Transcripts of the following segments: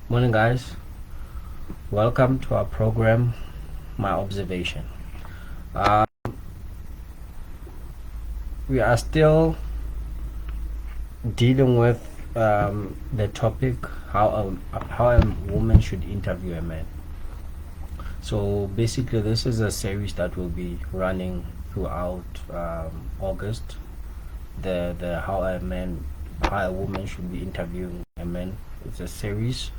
Morning, guys. Welcome to our program, My Observation. Uh, we are still dealing with the topic how a woman should interview a man. So basically, this is a series that will be running throughout August. The how a woman should be interviewing a man. It's a series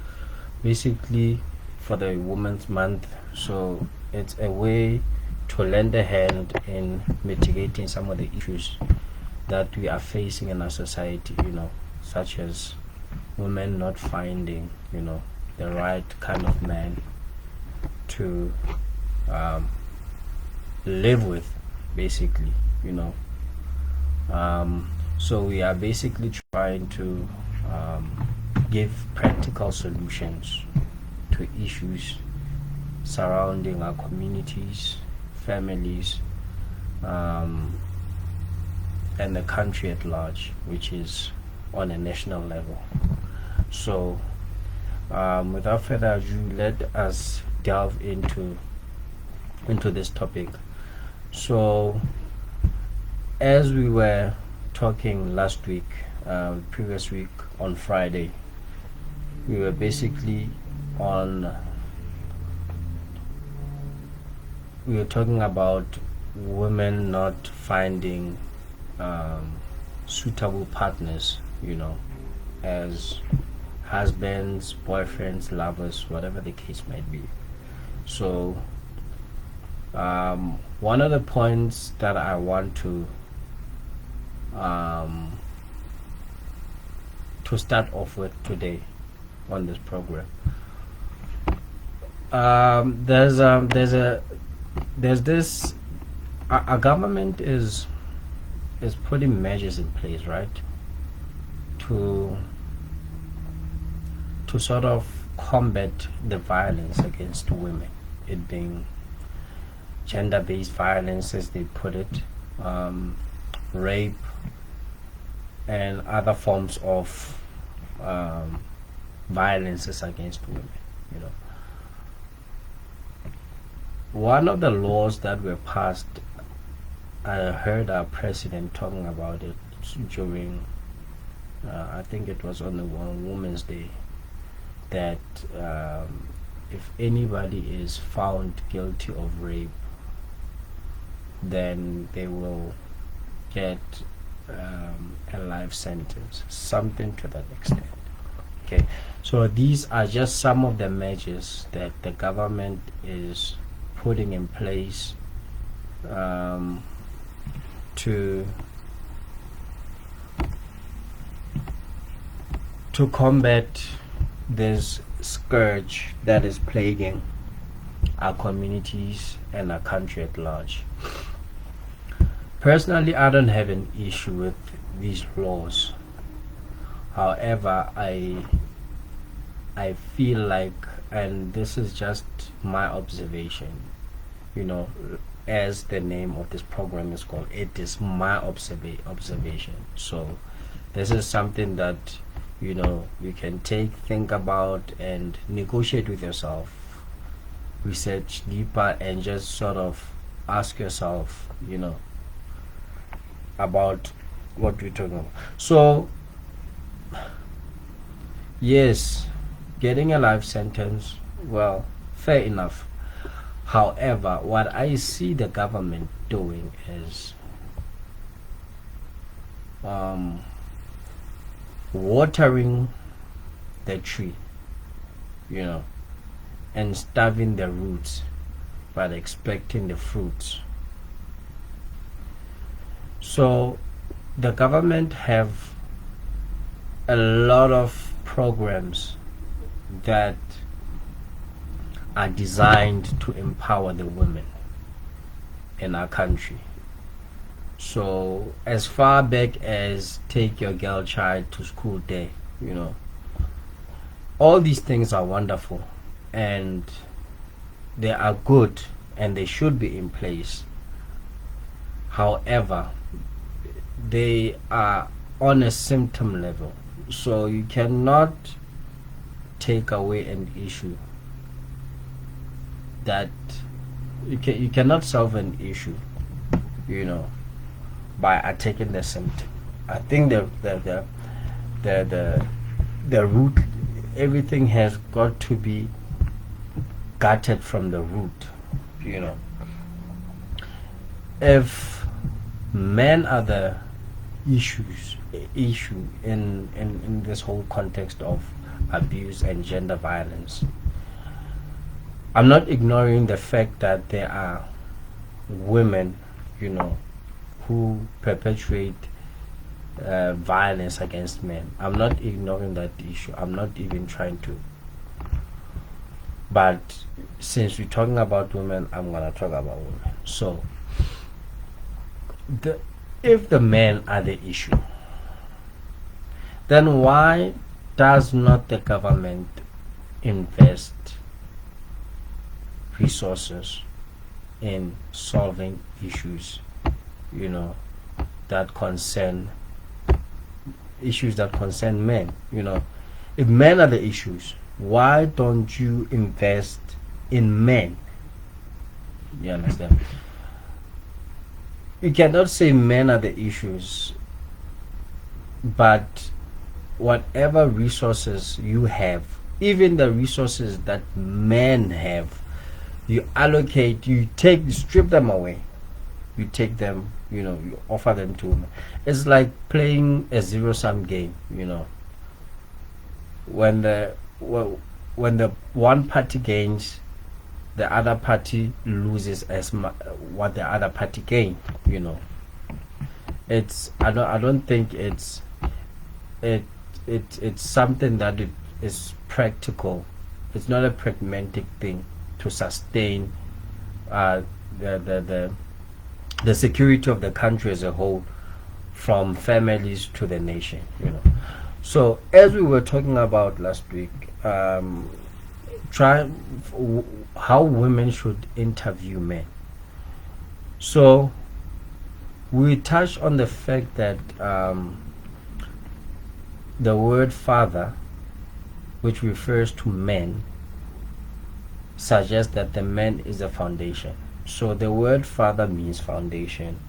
basically for the Women's Month. So it's a way to lend a hand in mitigating some of the issues that we are facing in our society, such as women not finding, the right kind of man to live with, basically, so we are basically trying to give practical solutions to issues surrounding our communities, families, and the country at large, which is on a national level. So without further ado, let us delve into this topic. So as we were talking last week, previous week on Friday, we were basically we were talking about women not finding suitable partners, as husbands, boyfriends, lovers, whatever the case might be. So one of the points that I want to start off with today on this program, there's this our government is putting measures in place, right, to sort of combat the violence against women, it being gender-based violence, as they put it, rape, and other forms of violences against women. One of the laws that were passed, I heard our president talking about it during, I think it was on the Women's Day, that if anybody is found guilty of rape, then they will get a life sentence, something to that extent. Okay, so these are just some of the measures that the government is putting in place to combat this scourge that is plaguing our communities and our country at large. Personally, I don't have an issue with these laws. However, I feel like, and this is just my observation, as the name of this program is called, it is my observation. So this is something that you can think about and negotiate with yourself, research deeper, and just sort of ask yourself, about what we're talking about. So yes, getting a life sentence, well, fair enough. However, what I see the government doing is watering the tree, and starving the roots, but expecting the fruits. So the government have a lot of programs that are designed to empower the women in our country. So as far back as take your girl child to school day, all these things are wonderful and they are good and they should be in place. However, they are on a symptom level, so you cannot take away an issue that you cannot solve an issue, by attacking the symptom. I think the root, everything has got to be gutted from the root. If men are the issue in this whole context of abuse and gender violence, I'm not ignoring the fact that there are women, who perpetuate violence against men. I'm not ignoring that issue. I'm not even trying to. But since we're talking about women, I'm gonna talk about women. So, if the men are the issue, then why does not the government invest resources in solving issues, that concern men? If men are the issues, why don't you invest in men? You understand? You cannot say men are the issues, but whatever resources you have, even the resources that men have, you allocate, you strip them away. You take them, you offer them to women. It's like playing a zero-sum game, when the one party gains, the other party loses as what the other party gained. It's I don't think it's something that is practical. It's not a pragmatic thing to sustain the security of the country as a whole, from families to the nation. So as we were talking about last week, how women should interview men. So we touched on the fact that the word father, which refers to men, suggests that the man is a foundation. So the word father means foundation.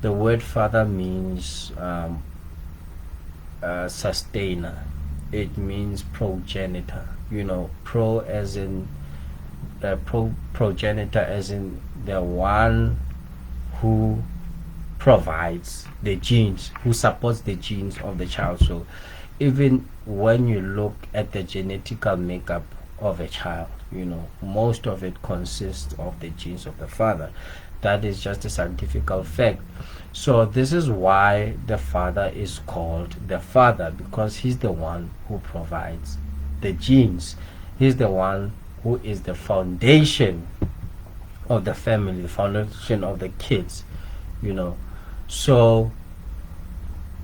The word father means sustainer. It means progenitor. Pro as in progenitor, as in the one who provides the genes, who supports the genes of the child. So even when you look at the genetical makeup of a child, most of it consists of the genes of the father. That is just a scientific fact. So this is why the father is called the father, because he's the one who provides the genes. He's the one who is the foundation of the family, the foundation of the kids. So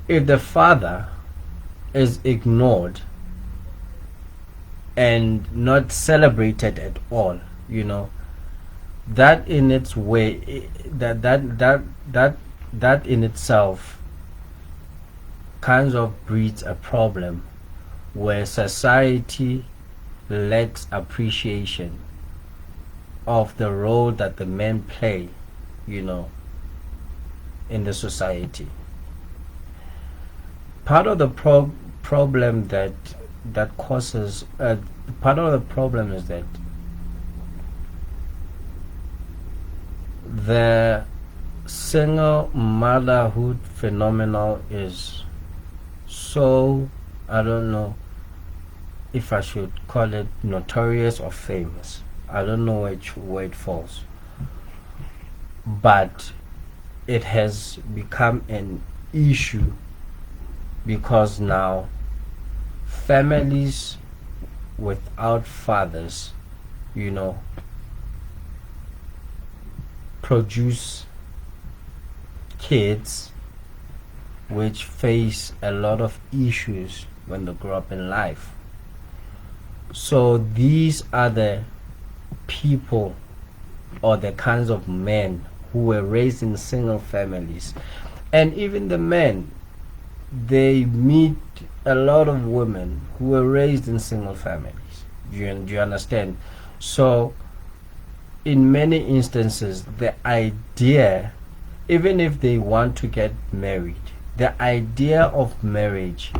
if the father is ignored and not celebrated at all, that in its way, that in itself kind of breeds a problem where society lacks appreciation of the role that the men play, in the society. Part of the problem that causes part of the problem is that the single motherhood phenomenon is so, I don't know if I should call it notorious or famous. I don't know where it falls, but it has become an issue because now families without fathers, produce kids which face a lot of issues when they grow up in life. So these are the people or the kinds of men who were raised in single families. And even the men, they meet a lot of women who were raised in single families. Do you understand? So, in many instances, the idea, even if they want to get married, the idea of marriage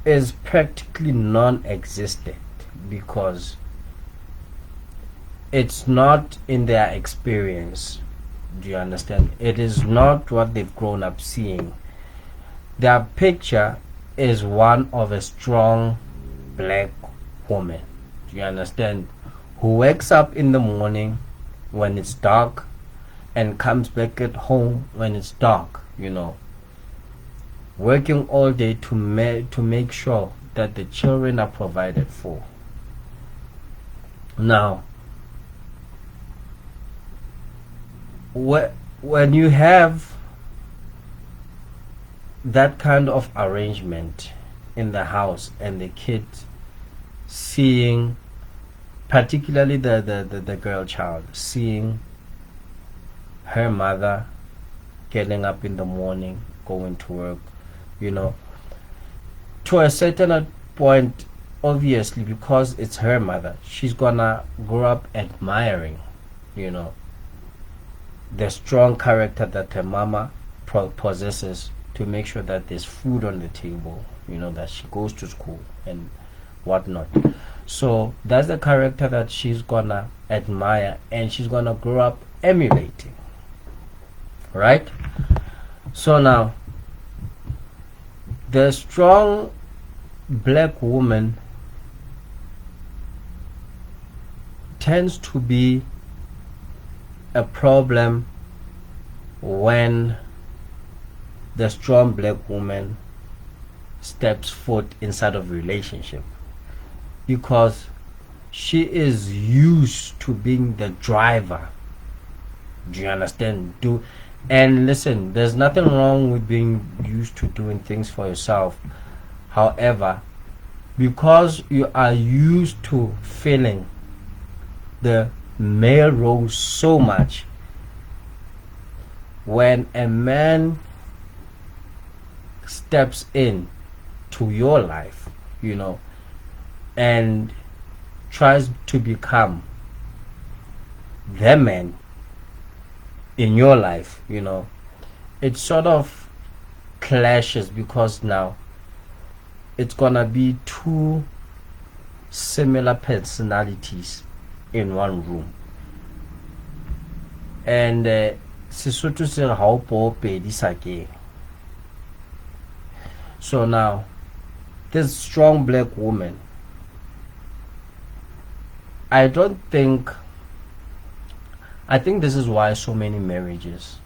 is practically non-existent because it's not in their experience. Do you understand? It is not what they've grown up seeing. Their picture is one of a strong black woman. Do you understand? Who wakes up in the morning when it's dark and comes back at home when it's dark, working all day to make sure that the children are provided for. Now, when you have that kind of arrangement in the house and the kids seeing, particularly the girl child, seeing her mother getting up in the morning, going to work, to a certain point, obviously, because it's her mother, she's gonna grow up admiring, the strong character that her mama possesses to make sure that there's food on the table, that she goes to school and whatnot. So that's the character that she's gonna admire and she's gonna grow up emulating, right? So now, the strong black woman tends to be a problem when the strong black woman steps foot inside of a relationship, because she is used to being the driver. Do you understand? And listen, there's nothing wrong with being used to doing things for yourself. However, because you are used to filling the male role so much, when a man steps in to your life, and tries to become the man in your life, it sort of clashes, because now it's gonna be two similar personalities in one room. And Sesotho se re ha o po pedi sakeng. So now, this strong black woman, I think this is why so many marriages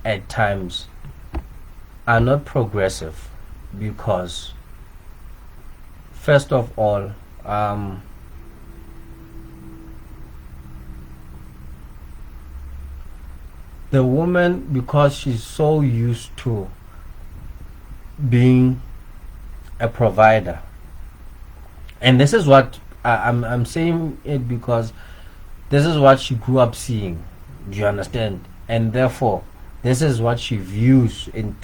at times are not progressive, because first of all, the woman, because she's so used to being a provider, and this is what I'm saying it because this is what she grew up seeing. Do you understand? And therefore, this is what she views in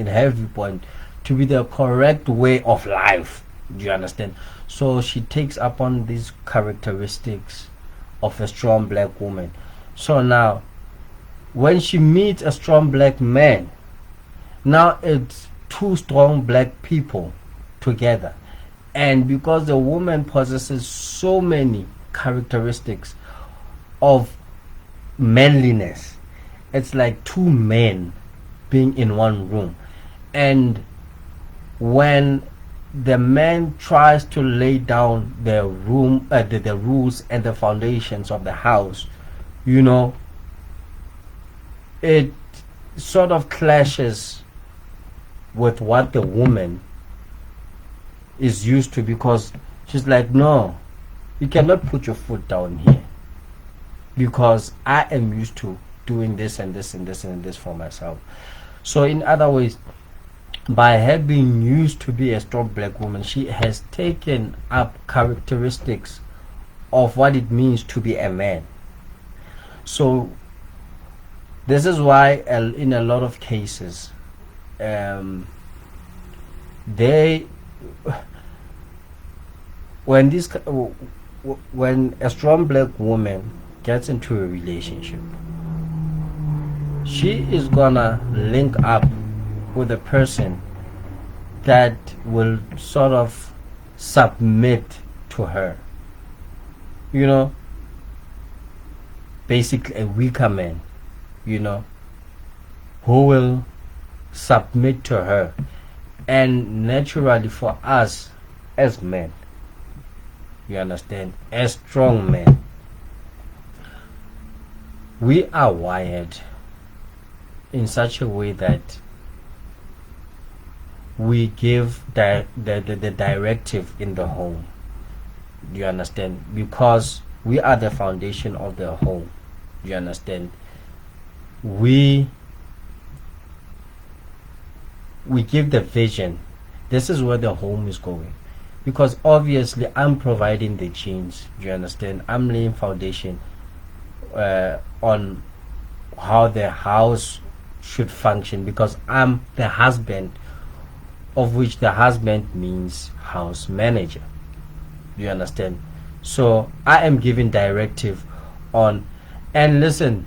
her viewpoint to be the correct way of life. Do you understand? So she takes upon these characteristics of a strong black woman. So now, when she meets a strong black man, now it's two strong black people together. And because the woman possesses so many characteristics of manliness, it's like two men being in one room. And when the man tries to lay down the rules and the foundations of the house, it sort of clashes with what the woman is used to, because she's like, no, you cannot put your foot down here, because I am used to doing this and this and this and this for myself. So in other ways, by her being used to be a strong black woman, she has taken up characteristics of what it means to be a man. So this is why in a lot of cases, they when this when a strong black woman gets into a relationship, she is gonna link up with a person that will sort of submit to her, you know, basically a weaker man, you know, who will submit to her. And naturally for us as men, you understand, as strong men, we are wired in such a way that we give the directive in the home. You understand? Because we are the foundation of the home. You understand? We give the vision. This is where the home is going. Because obviously I'm providing the genes. You understand? I'm laying foundation on how the house should function, because I'm the husband, of which the husband means house manager. You understand? So I am giving directive on. And listen,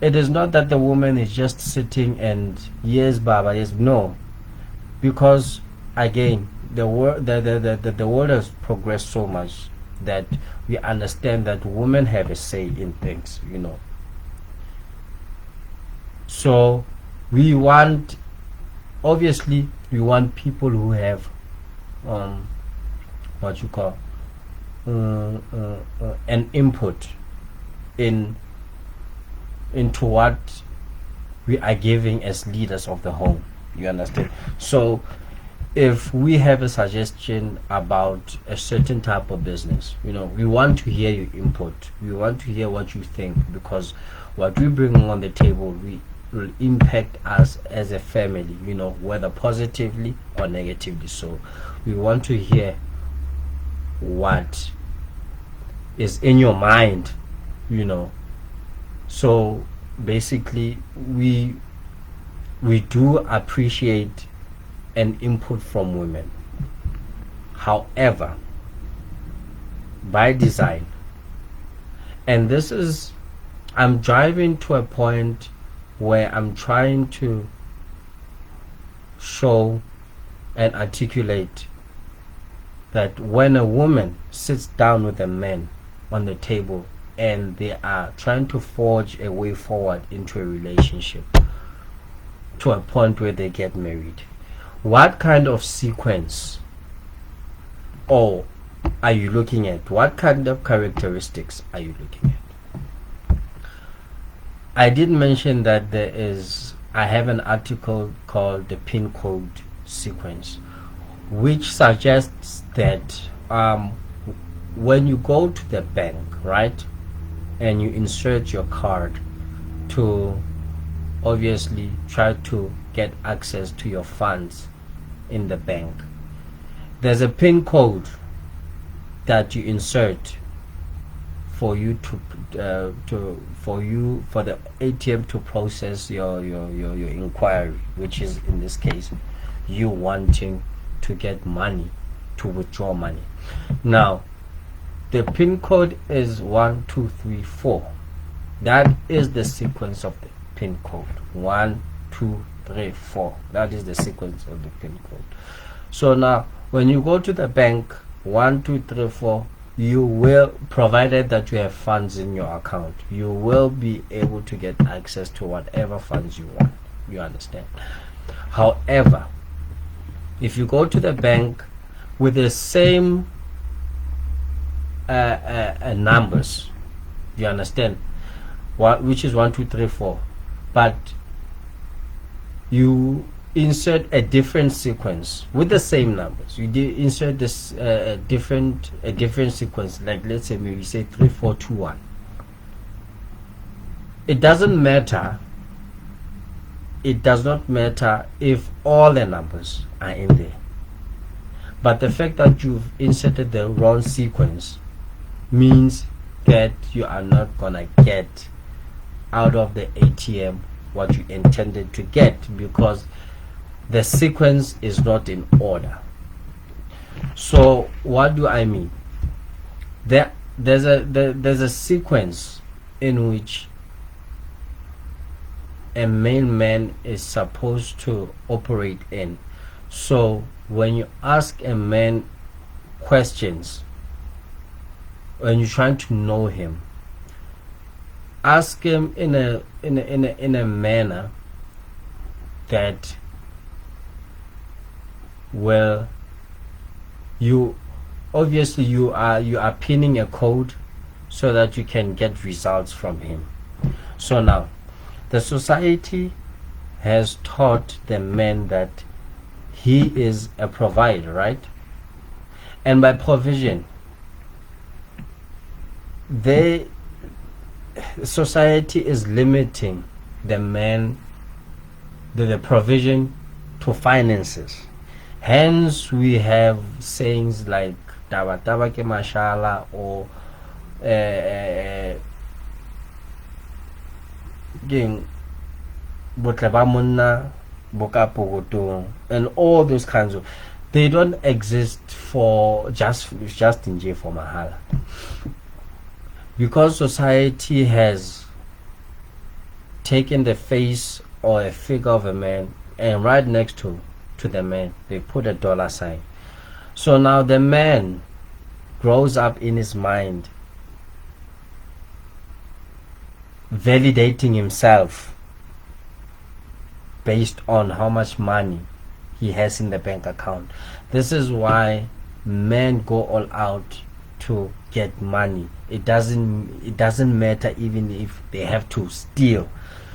it is not that the woman is just sitting and yes baba, yes, no, because again the world has progressed so much that we understand that women have a say in things, you know. So we want, obviously we want people who have what you call an input into what we are giving as leaders of the home. You understand? So if we have a suggestion about a certain type of business, you know, we want to hear your input. We want to hear what you think, because what we bring on the table will impact us as a family, you know, whether positively or negatively. So we want to hear what is in your mind, you know. So basically we do appreciate an input from women. However, by design, and this is, I'm driving to a point where I'm trying to show and articulate that when a woman sits down with a man on the table and they are trying to forge a way forward into a relationship to a point where they get married, what kind of sequence or are you looking at? What kind of characteristics are you looking at? I did mention that I have an article called the pin code sequence, which suggests that when you go to the bank, right, and you insert your card to obviously try to get access to your funds in the bank, there's a pin code that you insert for you for the ATM to process your inquiry, which is in this case you wanting to get money, to withdraw money. Now the pin code is 1234. That is the sequence of the pin code. 1 2 3 4. That is the sequence of the pin code. So now when you go to the bank, 1 2 3 4, you will, provided that you have funds in your account, you will be able to get access to whatever funds you want. You understand? However, if you go to the bank with the same numbers, you understand, which is 1 2 3 4, but you insert a different sequence with the same numbers, you insert this different sequence, like let's say maybe say 3 4 2 1. It doesn't matter, it does not matter if all the numbers are in there, but the fact that you've inserted the wrong sequence means that you are not gonna get out of the ATM what you intended to get, because the sequence is not in order. So what do I mean? There's a sequence in which a male man is supposed to operate in. So when you ask a man questions, when you're trying to know him, ask him in a manner that, well, you obviously you are pinning a code so that you can get results from him. So now the society has taught the man that he is a provider, right? And by provision, society is limiting the man, the provision to finances. Hence we have sayings like taba taba ke mashallah, or ging botle ba monna boka pogoto, and all those kinds of, they don't exist for just in J for mahala, because society has taken the face or a figure of a man, and right next to the man they put a dollar sign. So now the man grows up in his mind validating himself based on how much money he has in the bank account. This is why men go all out to get money. It doesn't matter even if they have to steal.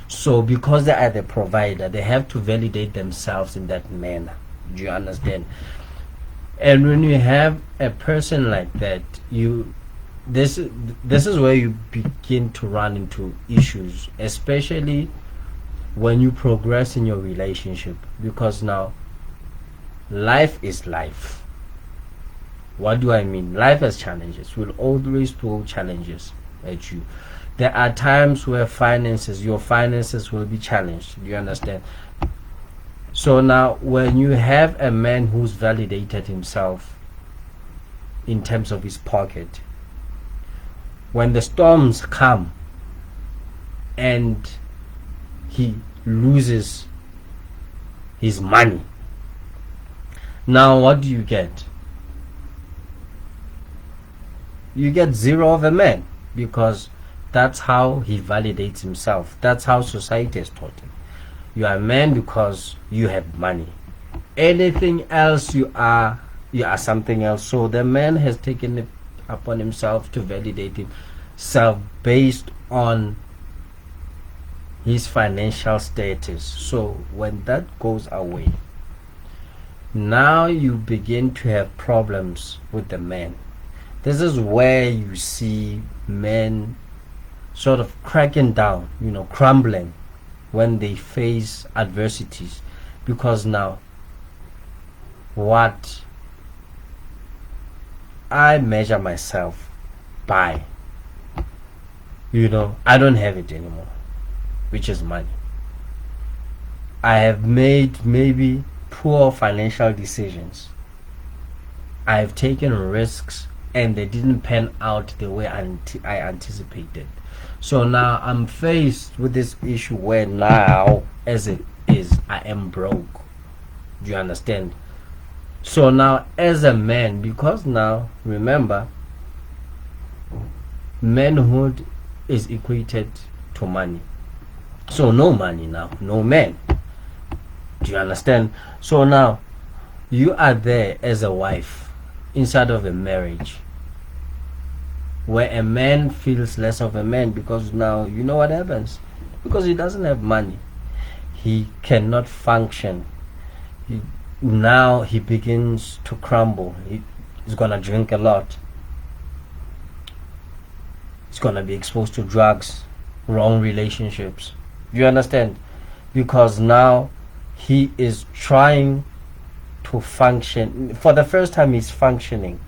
So because they are the provider, they have to validate themselves in that manner. Do you understand? And when you have a person like that, this is where you begin to run into issues, especially when you progress in your relationship, because now life is life. What do I mean? Life has challenges, will always throw challenges at you. There are times where your finances will be challenged. Do you understand? So now when you have a man who's validated himself in terms of his pocket, when the storms come and he loses his money, now what do you get? You get zero of a man, because that's how he validates himself. That's how society has taught him. You are a man because you have money. Anything else, you are something else. So the man has taken it upon himself to validate himself based on his financial status. So when that goes away, now you begin to have problems with the man. This is where you see men sort of cracking down, crumbling when they face adversities, because now what I measure myself by, I don't have it anymore, which is money. I have made maybe poor financial decisions. I have taken risks and they didn't pan out the way I anticipated. So now I'm faced with this issue where now, as it is, I am broke. Do you understand? So now as a man, because now remember, manhood is equated to money. So no money now, no man. Do you understand? So now you are there as a wife inside of a marriage where a man feels less of a man, because now you know what happens. Because he doesn't have money, he cannot function. Now he begins to crumble. He's gonna drink a lot. He's gonna be exposed to drugs, wrong relationships. Do you understand? Because now he is trying to function. For the first time, he's functioning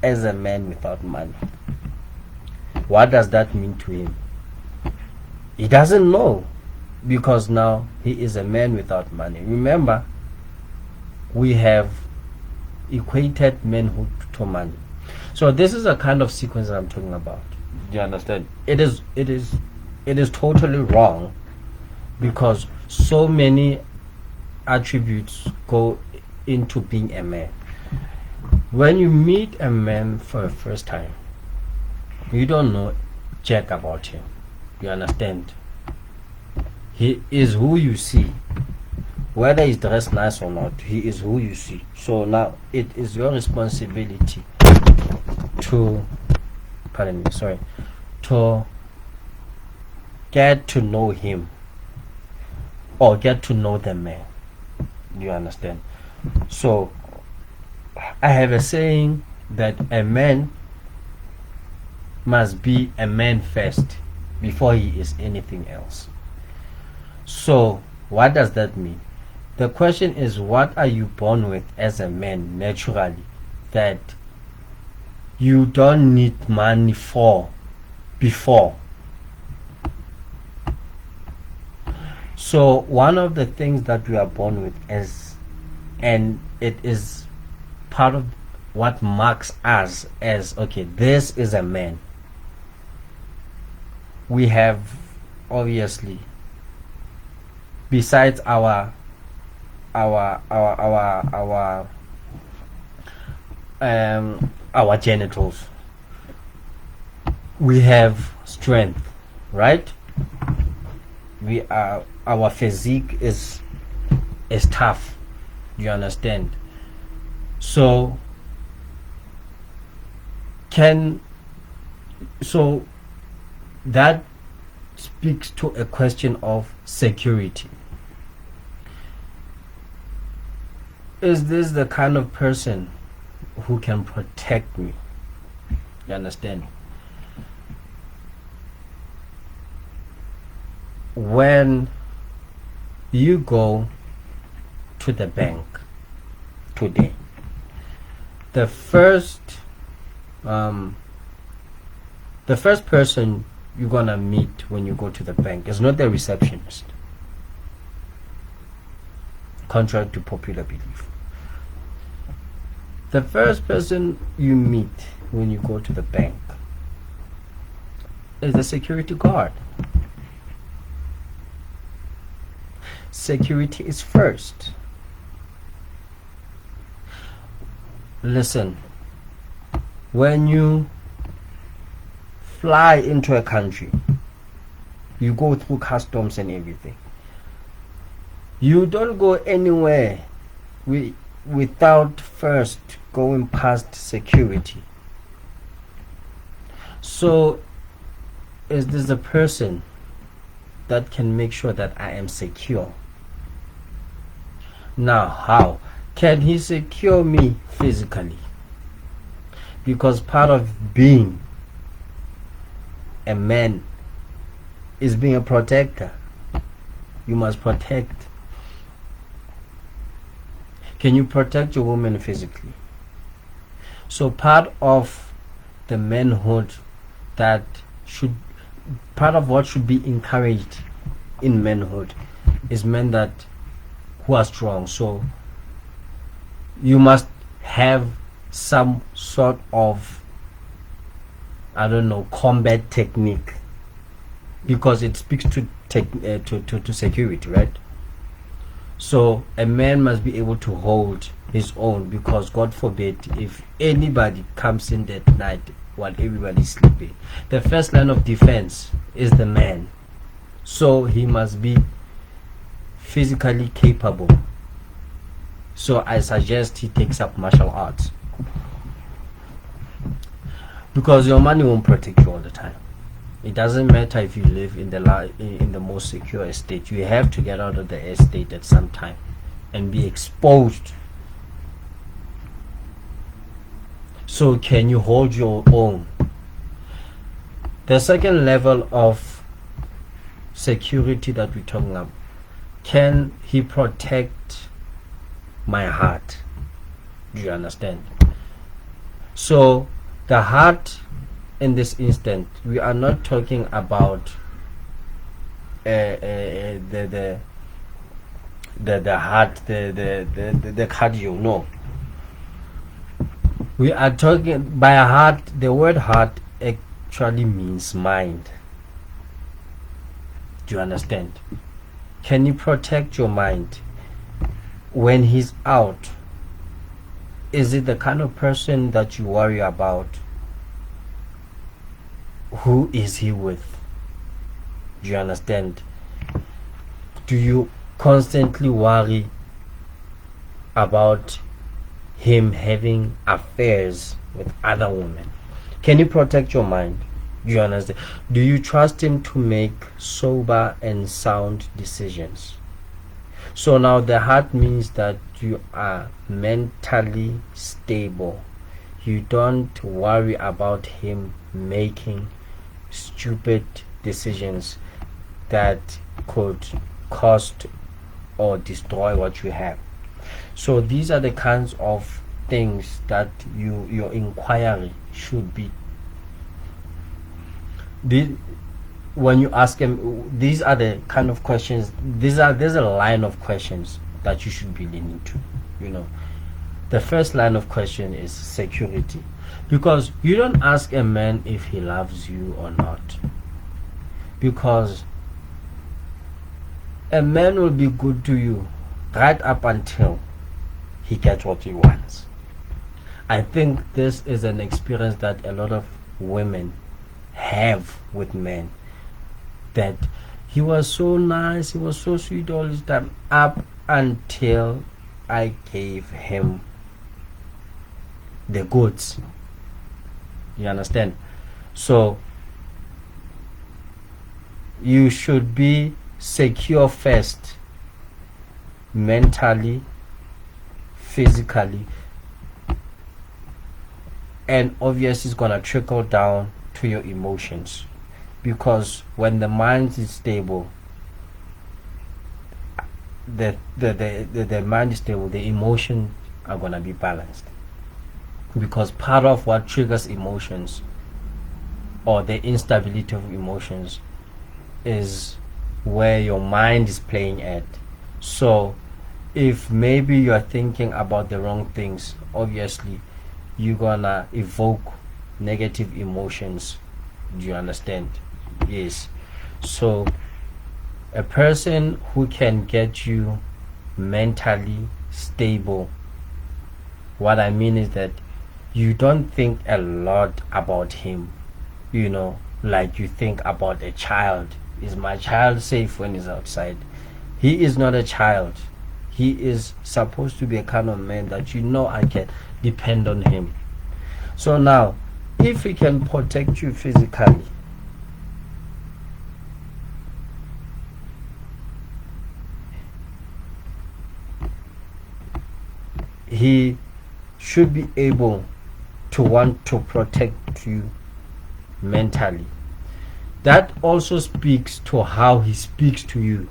as a man without money. What does that mean to him? He doesn't know, because now he is a man without money. Remember, we have equated manhood to money. So this is a kind of sequence that I'm talking about. Do you understand? It is totally wrong, because so many attributes go into being a man. When you meet a man for the first time, you don't know jack about him. You understand? He is who you see. Whether he's dressed nice or not, he is who you see. So now it is your responsibility to, to get to know him, or get to know the man. You understand? So I have a saying that a man must be a man first before he is anything else. So what does that mean? The question is, what are you born with as a man naturally that you don't need money for before? So one of the things that we are born with is, and it is part of what marks us as, okay, this is a man. We have, obviously, besides our genitals, we have strength, right? Our physique is tough. You understand? So that speaks to a question of security. Is this the kind of person who can protect me? You understand? When you go to the bank today, the first person you're gonna meet when you go to the bank is not the receptionist, contrary to popular belief. The first person you meet when you go to the bank is the security guard. Security is first. Listen, when you fly into a country, you go through customs and everything. You don't go anywhere without first going past security. So is this a person that can make sure that I am secure? Now, how can he secure me physically? Because part of being a man is being a protector. You must protect. Can you protect your woman physically? So part of the manhood part of what should be encouraged in manhood is men who are strong. So you must have some sort of, combat technique, because it speaks to security, right? So a man must be able to hold his own, because God forbid if anybody comes in that night while everybody's sleeping, the first line of defense is the man. So he must be physically capable. So I suggest he takes up martial arts, because your money won't protect you all the time. It doesn't matter if you live in the most secure estate. You have to get out of the estate at some time and be exposed. So can you hold your own? The second level of security that we're talking about, can he protect my heart? Do you understand? So the heart, in this instant, we are not talking about the the heart, the cardio. No, we are talking by a heart. The word heart actually means mind. Do you understand? Can you protect your mind when he's out? Is it the kind of person that you worry about? Who is he with? Do you understand? Do you constantly worry about him having affairs with other women? Can you protect your mind? Do you understand? Do you trust him to make sober and sound decisions? So now the heart means that you are mentally stable. You don't worry about him making stupid decisions that could cost or destroy what you have. So these are the kinds of things that your inquiry should be. When you ask him, these are the kind of questions. There's a line of questions that you should be leaning to. The first line of question is security, because you don't ask a man if he loves you or not, because a man will be good to you right up until he gets what he wants. I think this is an experience that a lot of women have with men, that he was so nice, he was so sweet all this time, up until I gave him the goods. You understand? So you should be secure first, mentally, physically, and obviously it's gonna trickle down to your emotions, because when the mind is stable, the mind is stable, the emotions are gonna be balanced, because part of what triggers emotions or the instability of emotions is where your mind is playing at. So if maybe you are thinking about the wrong things, obviously you're gonna evoke negative emotions. Do you understand? Yes. So a person who can get you mentally stable, what I mean is that you don't think a lot about him, like you think about a child. Is my child safe when he's outside? He is not a child. He is supposed to be a kind of man that I can depend on him. So now, if he can protect you physically, he should be able to want to protect you mentally. That also speaks to how he speaks to you,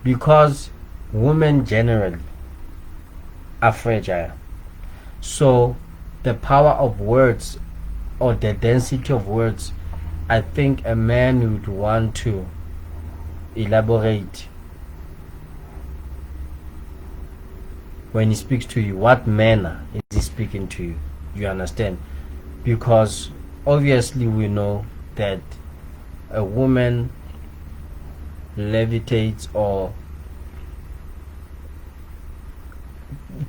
because women generally are fragile. So the power of words, or the density of words, I think a man would want to elaborate when he speaks to you. What manner is he speaking to you? You understand? Because obviously we know that a woman levitates or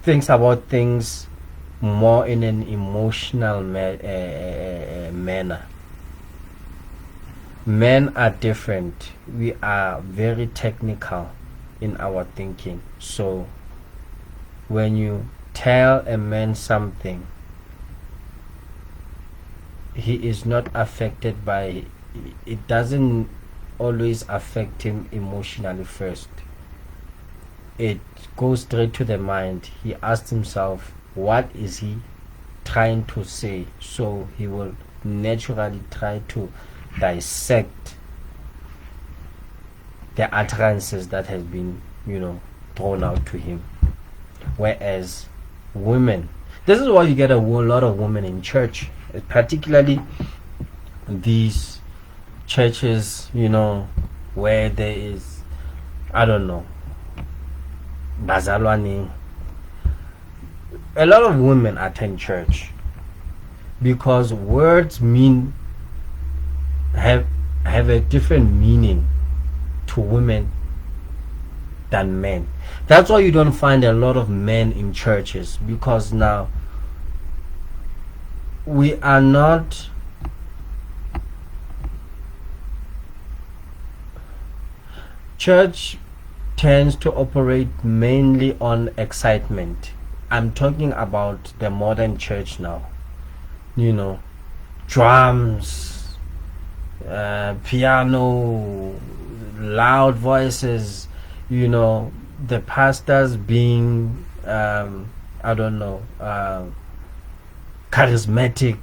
thinks about things more in an emotional manner. Men are different. We are very technical in our thinking. So when you tell a man something, he is not affected by it. Doesn't always affect him emotionally first. It goes straight to the mind. He asks himself, what is he trying to say? So he will naturally try to dissect the utterances that has been thrown out to him. Whereas women, this is why you get a lot of women in church, particularly these churches where there is I don't know, bazalwane. A lot of women attend church because words mean have a different meaning to women than men. That's why you don't find a lot of men in churches, because now we are not church tends to operate mainly on excitement. I'm talking about the modern church now. You know, drums, piano, loud voices, the pastors being, I don't know, charismatic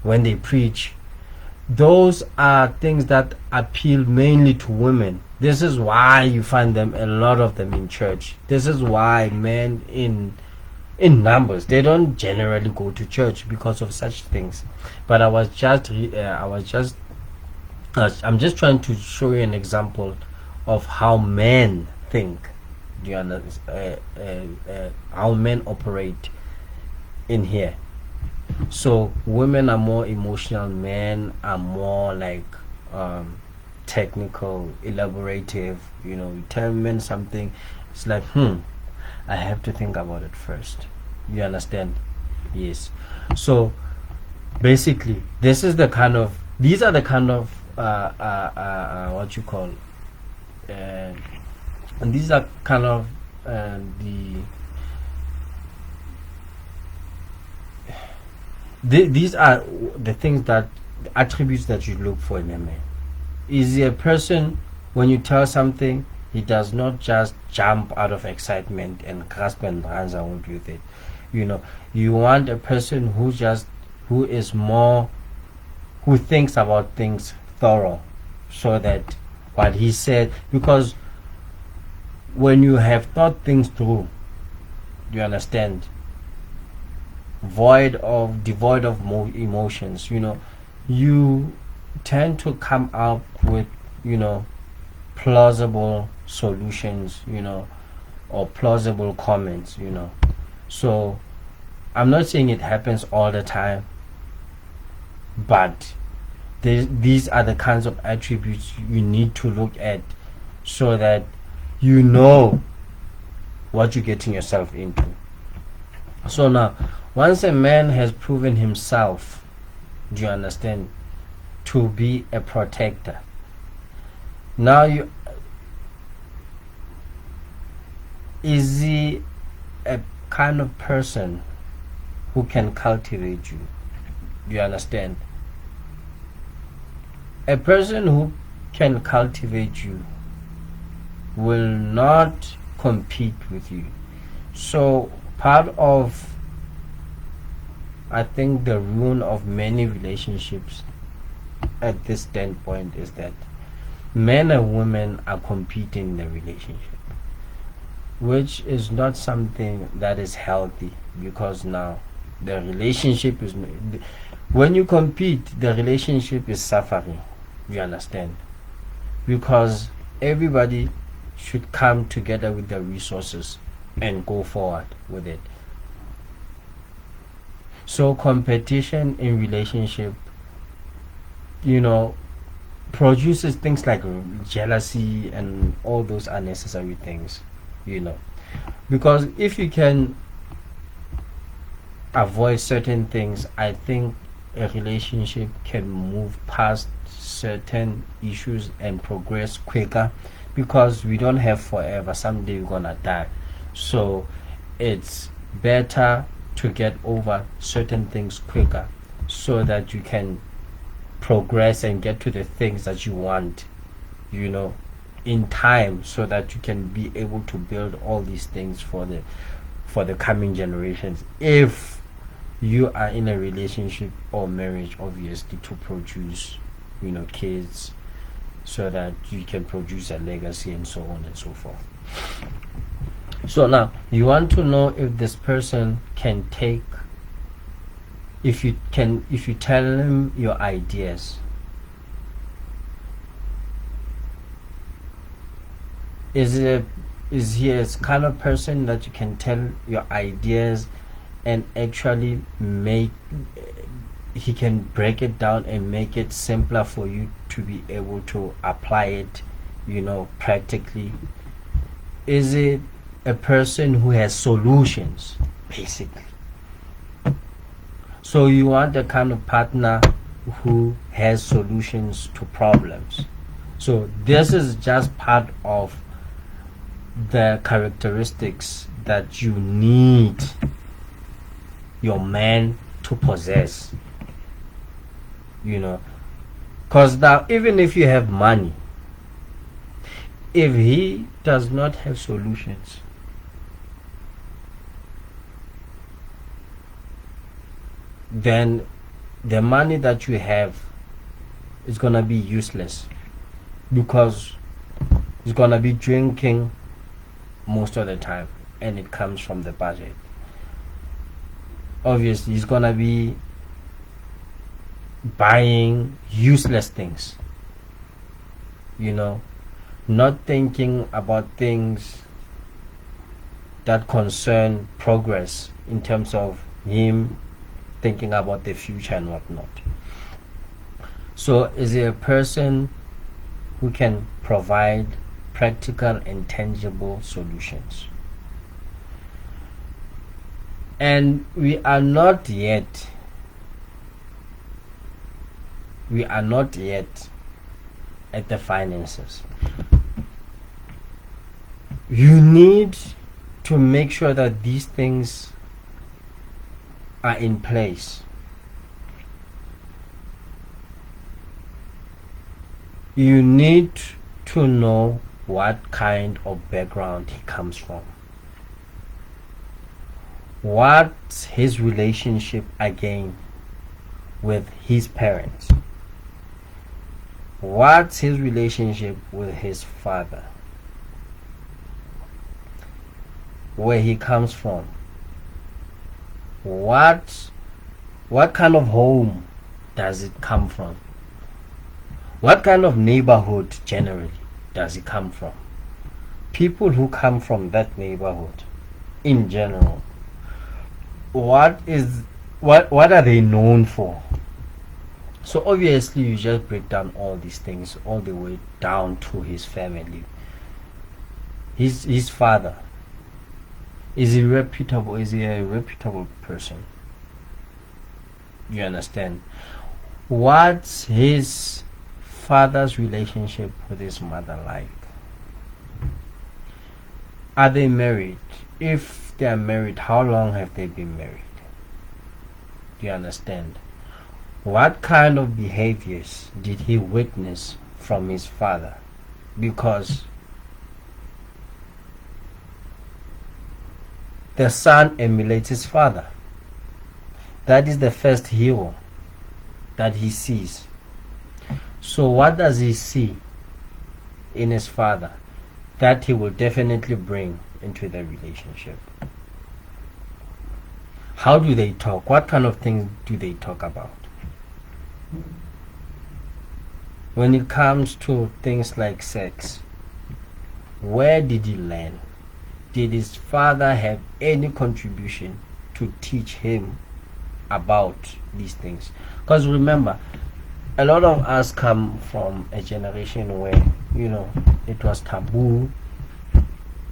when they preach. Those are things that appeal mainly to women. This is why you find them, a lot of them, in church. This is why men in numbers, they don't generally go to church because of such things. But I'm just trying to show you an example of how men think. Do you understand? How men operate in here. So women are more emotional, men are more like technical, elaborative. You tell men something, it's like, I have to think about it first. You understand? Yes. So basically, these are the kind of what you call, and these are kind of these are the things, the attributes that you look for in a man. Is he a person, when you tell something, he does not just jump out of excitement and grasp and runs out with it. You want a person who thinks about things thorough, so that what he said, because when you have thought things through, you understand, devoid of emotions, you tend to come up with plausible solutions, or plausible comments. So I'm not saying it happens all the time, but these are the kinds of attributes you need to look at, so that you know what you're getting yourself into. So now, once a man has proven himself, do you understand, to be a protector, now is he a kind of person who can cultivate you? Do you understand? A person who can cultivate you will not compete with you. So part of, I think, the ruin of many relationships at this standpoint is that men and women are competing in the relationship, which is not something that is healthy, because now the relationship is, when you compete, the relationship is suffering. You understand? Because everybody should come together with their resources and go forward with it. So competition in relationship, produces things like jealousy and all those unnecessary things, because if you can avoid certain things, I think a relationship can move past certain issues and progress quicker, because we don't have forever. Someday we're gonna die. So it's better to get over certain things quicker, so that you can progress and get to the things that you want, in time, so that you can be able to build all these things for the coming generations. If you are in a relationship or marriage, obviously, to produce kids, so that you can produce a legacy and so on and so forth. So now you want to know if this person can take, if you tell him your ideas, Is it is he a kind of person that you can tell your ideas and actually make he can break it down and make it simpler for you to be able to apply it, practically? Is it a person who has solutions, basically? So you want a kind of partner who has solutions to problems. So this is just part of the characteristics that you need your man to possess. Because now, even if you have money, if he does not have solutions, then the money that you have is gonna be useless, because he's gonna be drinking most of the time, and it comes from the budget. Obviously, he's gonna be buying useless things, not thinking about things that concern progress in terms of him thinking about the future and whatnot. So is he a person who can provide practical and tangible solutions? And we are not yet at the finances. You need to make sure that these things are in place. You need to know what kind of background he comes from. What's his relationship again with his parents? What's his relationship with his father? Where he comes from? What kind of home does it come from? What kind of neighborhood generally does it come from? People who come from that neighborhood in general, what are they known for? So obviously you just break down all these things all the way down to his family. His father, is he reputable? Is he a reputable person? You understand? What's his father's relationship with his mother like? Are they married? If they are married, how long have they been married? Do you understand? What kind of behaviors did he witness from his father? Because the son emulates his father. That is the first hero that he sees. So what does he see in his father that he will definitely bring into the relationship? How do they talk? What kind of things do they talk about? When it comes to things like sex, where did he learn? Did his father have any contribution to teach him about these things? Because remember, a lot of us come from a generation where, it was taboo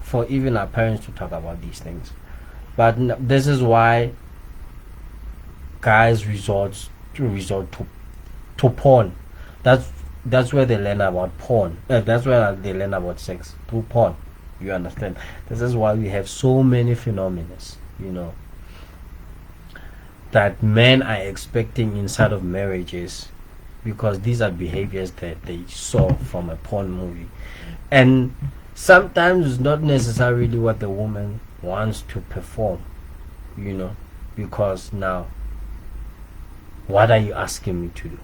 for even our parents to talk about these things. But this is why guys resort to porn. That's where they learn about porn. That's where they learn about sex, through porn. You understand? This is why we have so many phenomena, that men are expecting inside of marriages, because these are behaviors that they saw from a porn movie. And sometimes it's not necessarily what the woman wants to perform, because now, what are you asking me to do?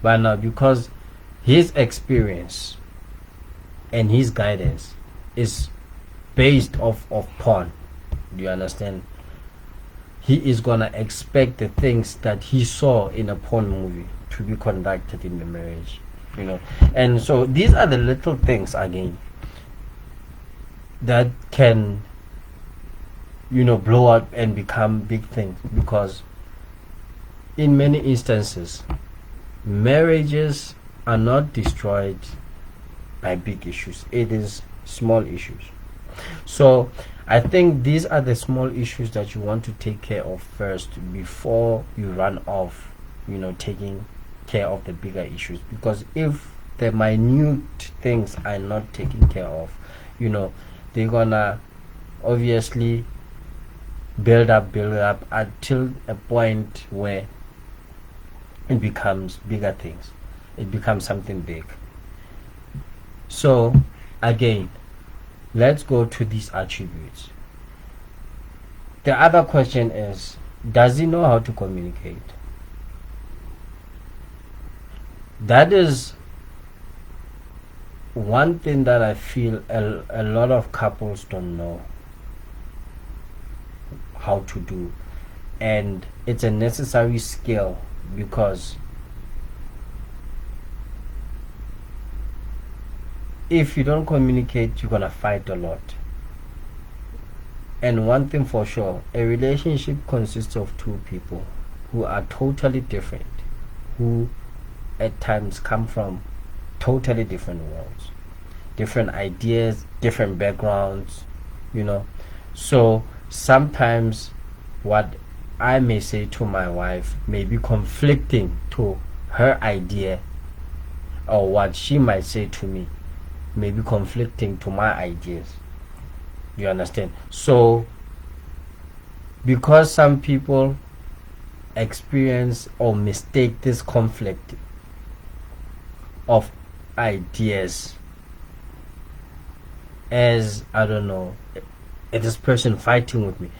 But now, because his experience and his guidance is based off of porn, do you understand? He is gonna expect the things that he saw in a porn movie to be conducted in the marriage, And so these are the little things again that can, blow up and become big things. Because in many instances, marriages are not destroyed by big issues. It is small issues. So I think these are the small issues that you want to take care of first before you run off, taking care of the bigger issues. Because if the minute things are not taken care of, they're gonna obviously build up until a point where it becomes bigger things. It becomes something big. So again, let's go to these attributes. The other question is, does he know how to communicate? That is one thing that I feel a lot of couples don't know how to do, and it's a necessary skill, because if you don't communicate, you're gonna fight a lot. And one thing for sure, a relationship consists of two people who are totally different, who at times come from totally different worlds, different ideas, different backgrounds, So sometimes what I may say to my wife may be conflicting to her idea, or what she might say to me may be conflicting to my ideas. You understand? So because some people experience or mistake this conflict of ideas as, I don't know, this person fighting with me,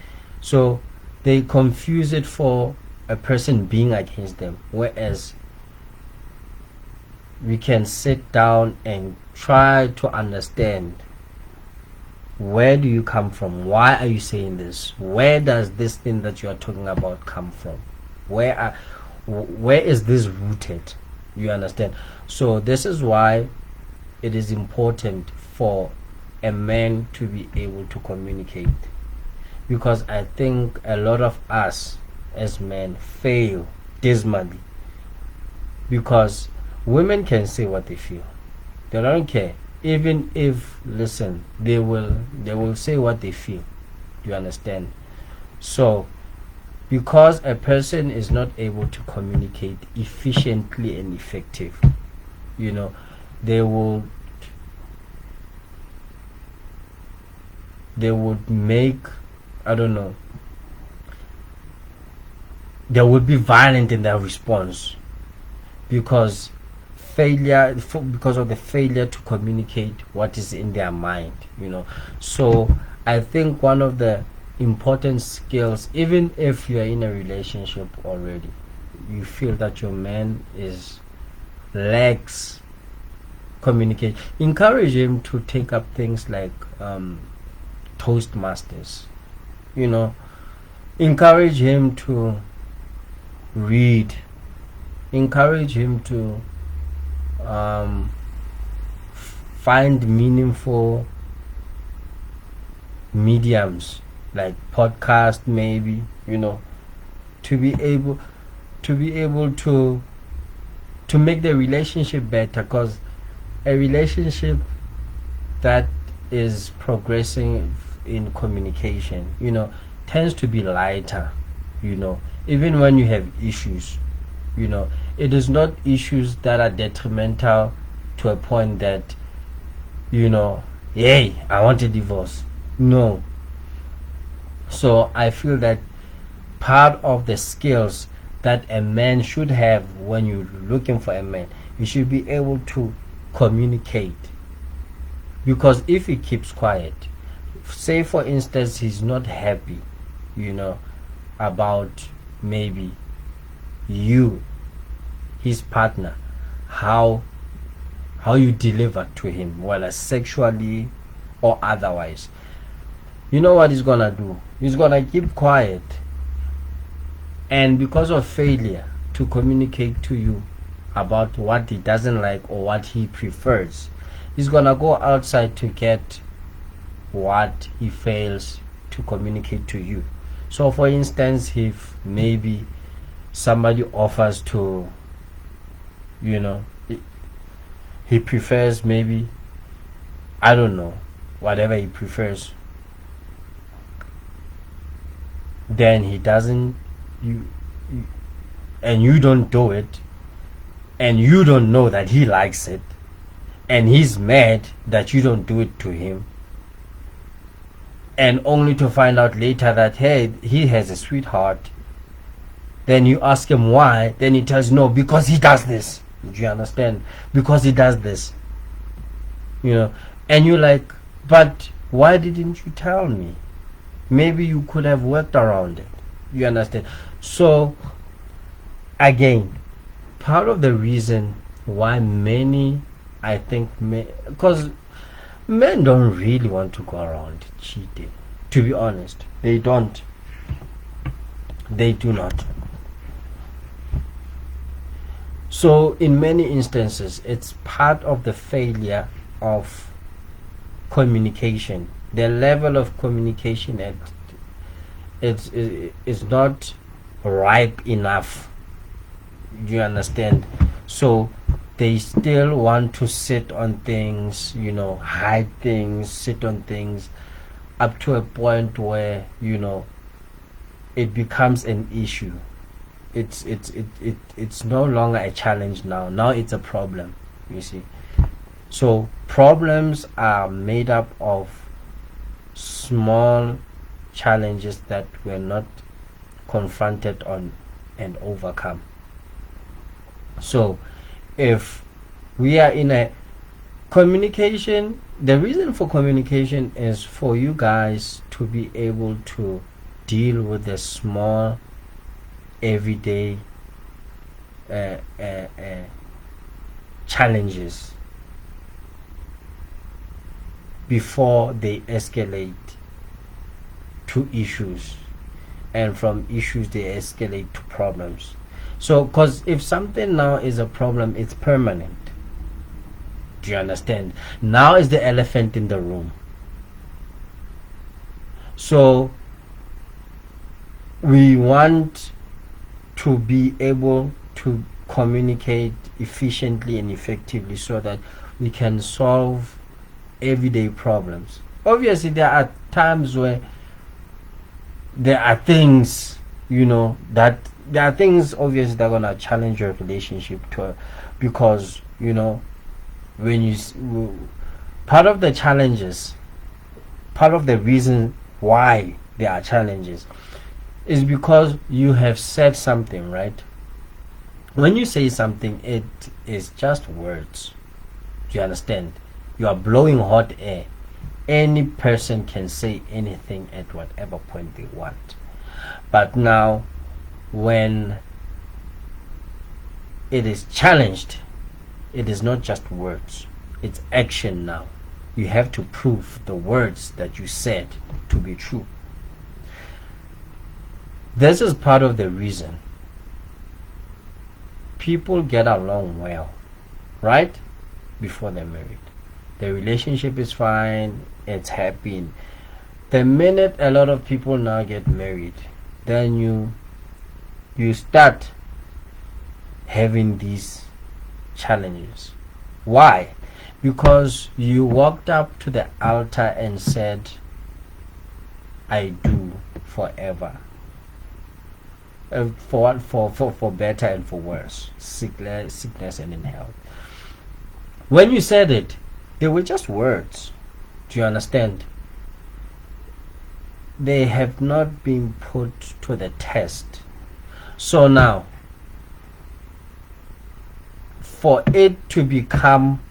so they confuse it for a person being against them, whereas we can sit down and try to understand, where do you come from? Why are you saying this? Where does this thing that you are talking about come from? Where is this rooted? You understand? So this is why it is important for a man to be able to communicate, because I think a lot of us as men fail dismally, because women can say what they feel. They don't care. Even if, listen, they will say what they feel. You understand? So because a person is not able to communicate efficiently and effective, they would make, I don't know, they would be violent in their response, because of the failure to communicate what is in their mind. So I think one of the important skills, even if you are in a relationship already, you feel that your man lacks communicate, encourage him to take up things like Toastmasters. Encourage him to read, encourage him to find meaningful mediums like podcast, maybe, to be able to make the relationship better, because a relationship that is progressing in communication, tends to be lighter, even when you have issues. It is not issues that are detrimental to a point that, yay, I want a divorce. No. So I feel that part of the skills that a man should have when you're looking for a man, you should be able to communicate. Because if he keeps quiet, say for instance he's not happy, about maybe you, his partner, how you deliver to him, whether sexually or otherwise, you know what he's gonna do? He's gonna keep quiet, and because of failure to communicate to you about what he doesn't like or what he prefers, he's gonna go outside to get what he fails to communicate to you. So for instance, if maybe somebody offers to, you know, he prefers, maybe, I don't know, whatever he prefers, then he doesn't, you and you don't do it, and you don't know that he likes it, and he's mad that you don't do it to him, and only to find out later that, hey, he has a sweetheart. Then you ask him why, then he tells you, no, because he does this. Do you understand? Because he does this. And you're like, but why didn't you tell me? Maybe you could have worked around it. You understand? So again, part of the reason why many, I think, because men don't really want to go around cheating, to be honest. They don't. They do not. So in many instances, it's part of the failure of communication. The level of communication is not ripe enough. You understand? So they still want to sit on things, hide things, sit on things, up to a point where it becomes an issue. It's no longer a challenge now. Now it's a problem, you see. So problems are made up of small challenges that were not confronted on and overcome. So if we are in a communication, the reason for communication is for you guys to be able to deal with the small everyday challenges before they escalate to issues, and from issues they escalate to problems. So because if something now is a problem, it's permanent. Do you understand? Now is the elephant in the room. So we want to be able to communicate efficiently and effectively so that we can solve everyday problems. Obviously, there are times where there are things, that there are things obviously that are gonna challenge your relationship because when part of the challenges, part of the reason why there are challenges is because you have said something, right? When you say something, it is just words. Do you understand? You are blowing hot air. Any person can say anything at whatever point they want. But now, when it is challenged, it is not just words. It's action now. You have to prove the words that you said to be true. This is part of the reason people get along well, right? Before they're married. The relationship is fine, it's happy. The minute a lot of people now get married, then you start having these challenges. Why? Because you walked up to the altar and said, I do forever. For what? For better and for worse, sickness and in health. When you said it, they were just words. Do you understand? They have not been put to the test. So now, for it to become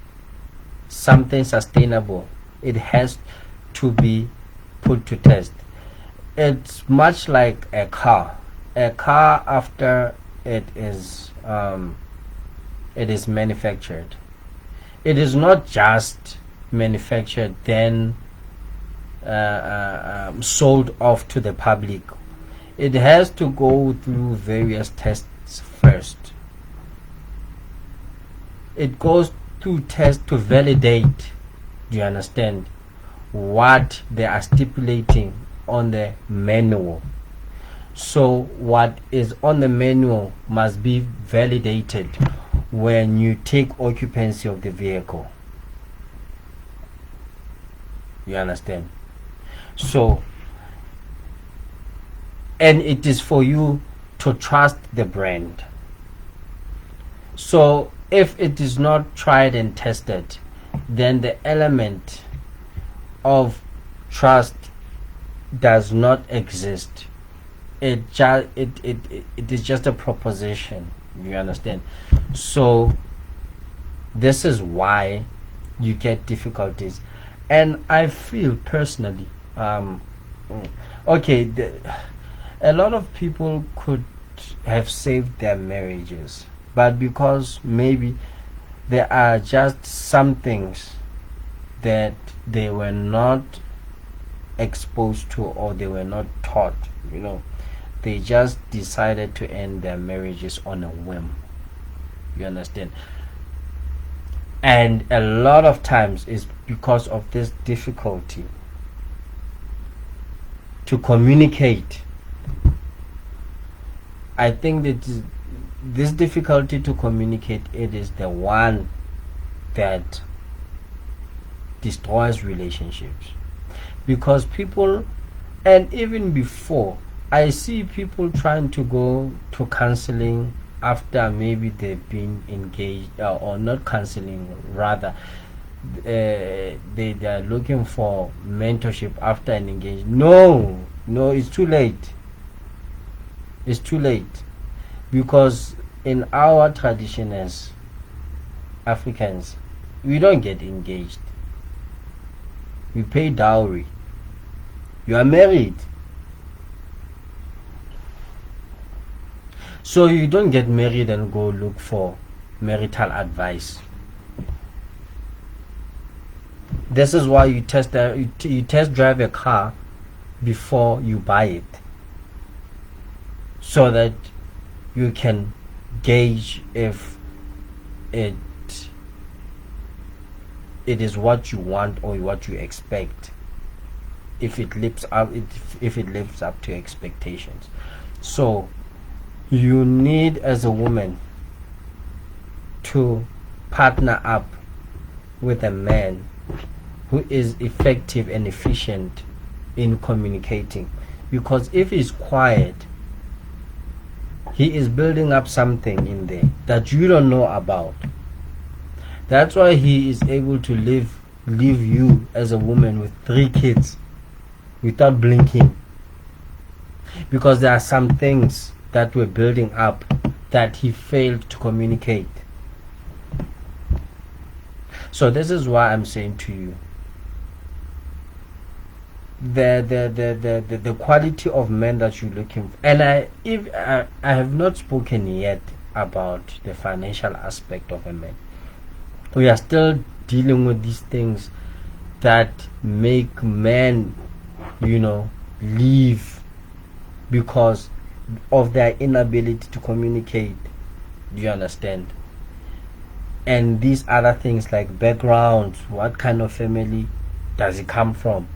something sustainable, it has to be put to test. It's much like a car. A car, after it is manufactured, it is not just manufactured then sold off to the public. It has to go through various tests first. It goes through tests to validate, do you understand, what they are stipulating on the manual. So what is on the manual must be validated when you take occupancy of the vehicle. You understand? So, and it is for you to trust the brand. So if it is not tried and tested, then the element of trust does not exist. It is just a proposition. You understand? So this is why you get difficulties. And I feel personally, okay, a lot of people could have saved their marriages, but because maybe there are just some things that they were not exposed to, or they were not taught, they just decided to end their marriages on a whim. You understand? And a lot of times it's because of this difficulty to communicate. I think that this difficulty to communicate, it is the one that destroys relationships. Because people, and even before, I see people trying to go to counseling after maybe they've been engaged, or not counseling, rather they are looking for mentorship after an engagement. No, it's too late. It's too late. Because in our tradition as Africans, we don't get engaged. We pay dowry. You are married. So you don't get married and go look for marital advice. This is why you test drive a car before you buy it, so that you can gauge if it is what you want or what you expect, if it lives up to expectations. So you need, as a woman, to partner up with a man who is effective and efficient in communicating. Because if he's quiet, he is building up something in there that you don't know about. That's why he is able to leave you as a woman with 3 kids without blinking. Because there are some things that were building up that he failed to communicate. So this is why I'm saying to you, the quality of men that you're looking for. And I have not spoken yet about the financial aspect of a man. We are still dealing with these things that make men, leave because of their inability to communicate. Do you understand? And these other things like backgrounds, what kind of family does it come from?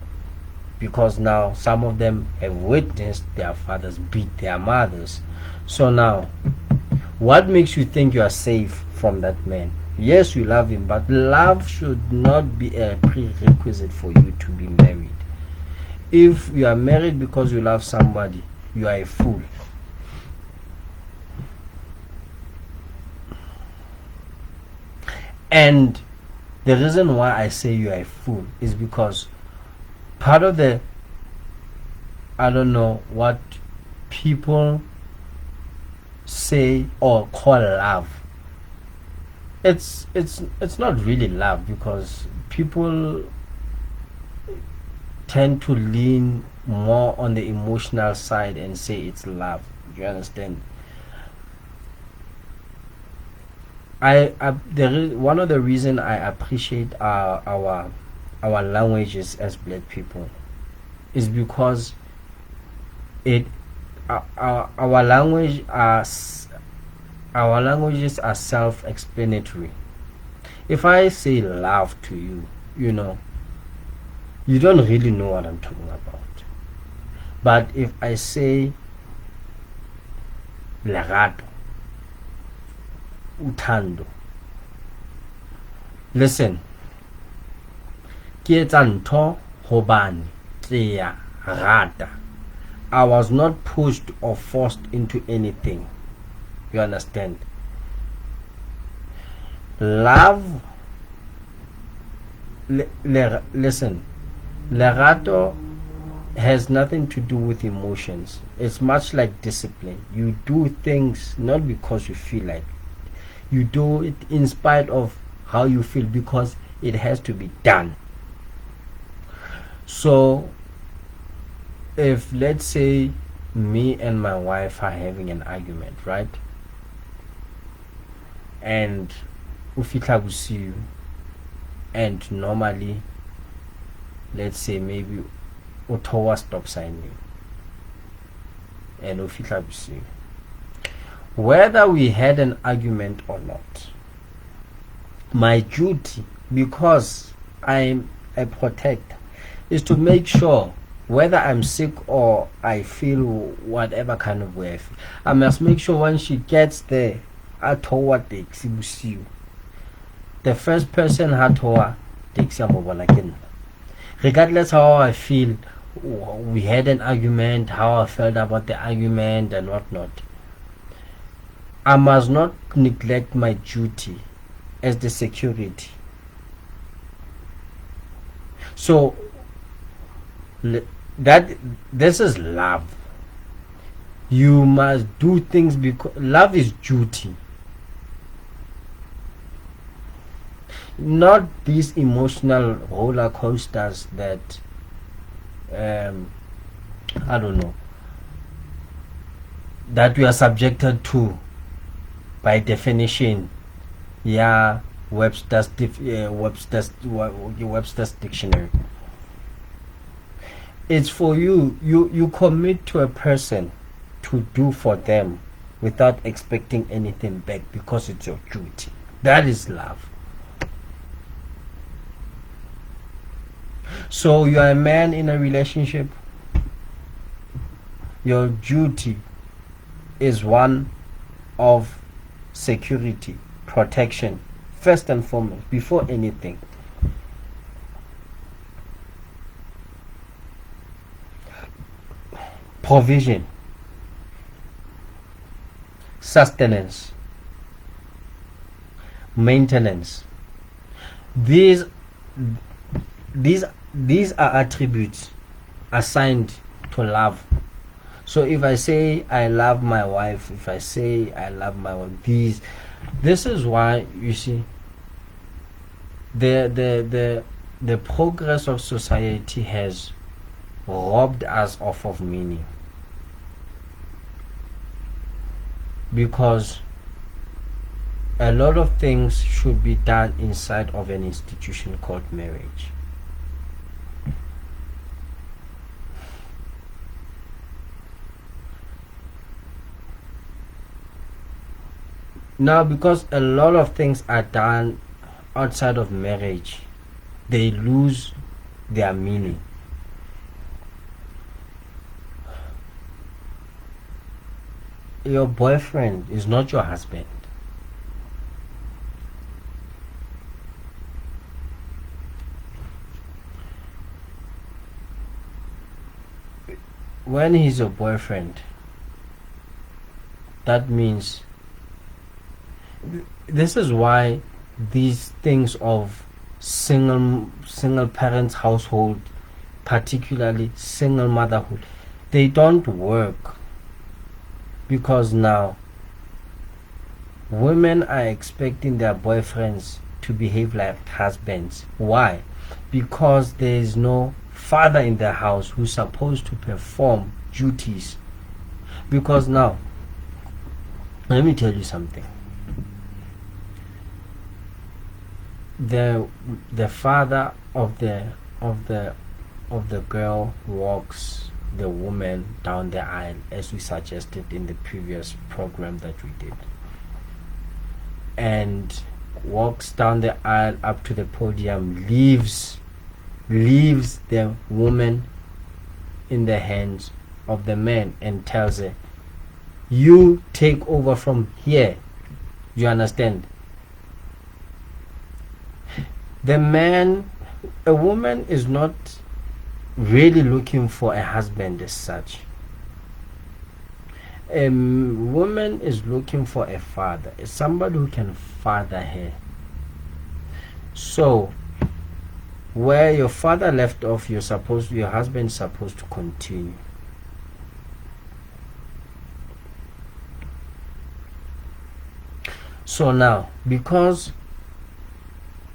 Because now some of them have witnessed their fathers beat their mothers. So now, what makes you think you are safe from that man? Yes, you love him, but love should not be a prerequisite for you to be married. If you are married because you love somebody, you are a fool. And the reason why I say you are a fool is because part of the, I don't know what people say or call love, it's not really love, because people tend to lean more on the emotional side and say it's love. You understand? One of the reason I appreciate our languages as black people is because our languages are self-explanatory. If I say love to you, you don't really know what I'm talking about. But if I say lerato, uthando, listen, ke etsa ntho hobane ke ya rata. I was not pushed or forced into anything. You understand? Love, listen, lerato has nothing to do with emotions. It's much like discipline. You do things not because you feel like it. You do it in spite of how you feel because it has to be done. So if, let's say, me and my wife are having an argument, right? And ufitla busiu, and normally, let's say maybe utowa stop signing and ufitla busiu, whether we had an argument or not, my duty, because I'm a protector, is to make sure whether I'm sick or I feel whatever kind of way, I must make sure when she gets there, I told what takes you. The first person had to take some over again. Regardless how I feel, we had an argument, how I felt about the argument and whatnot, I must not neglect my duty as the security. So that this is love. You must do things because love is duty, not these emotional roller coasters that I don't know, that we are subjected to by definition. Yeah, Webster's dictionary. It's for you commit to a person to do for them without expecting anything back because it's your duty. That is love. So you are a man in a relationship, your duty is one of security, protection, first and foremost, before anything. Provision, sustenance, maintenance. These are attributes assigned to love. So if I say I love my wife, if I say I love my wife, this is why, you see, the progress of society has robbed us of meaning, because a lot of things should be done inside of an institution called marriage. Now, because a lot of things are done outside of marriage, they lose their meaning. Your boyfriend is not your husband. When he's your boyfriend, that means, this is why these things of single parents household, particularly single motherhood, they don't work, because now women are expecting their boyfriends to behave like husbands. Why? Because there is no father in the house who's supposed to perform duties. Because now, let me tell you something. The father of the girl walks the woman down the aisle, as we suggested in the previous program that we did, and walks down the aisle up to the podium, leaves leaves the woman in the hands of the man and tells her, you take over from here. You understand? The man, a woman is not really looking for a husband as such. A woman is looking for a father, somebody who can father her. So where your father left off, your husband's supposed to continue. So now, because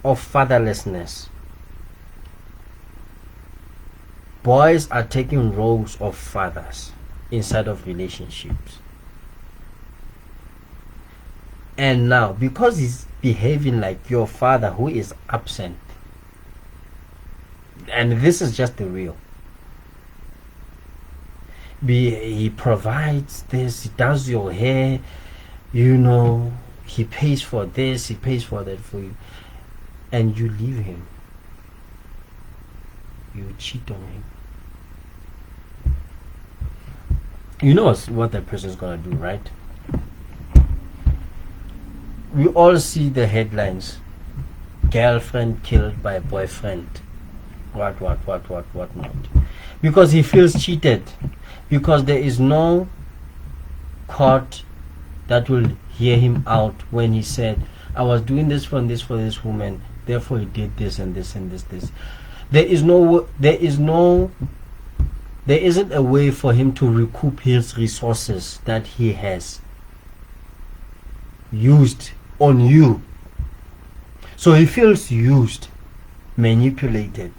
of fatherlessness, boys are taking roles of fathers inside of relationships. And now, because he's behaving like your father who is absent, and this is just the real, he provides this, he does your hair, he pays for this, he pays for that for you, and you leave him, you cheat on him. You know what that person is gonna do, right? We all see the headlines: girlfriend killed by boyfriend, what not, because he feels cheated, because there is no court that will hear him out when he said, I was doing this for this woman, therefore he did this and this and this. There isn't a way for him to recoup his resources that he has used on you. So he feels used, manipulated.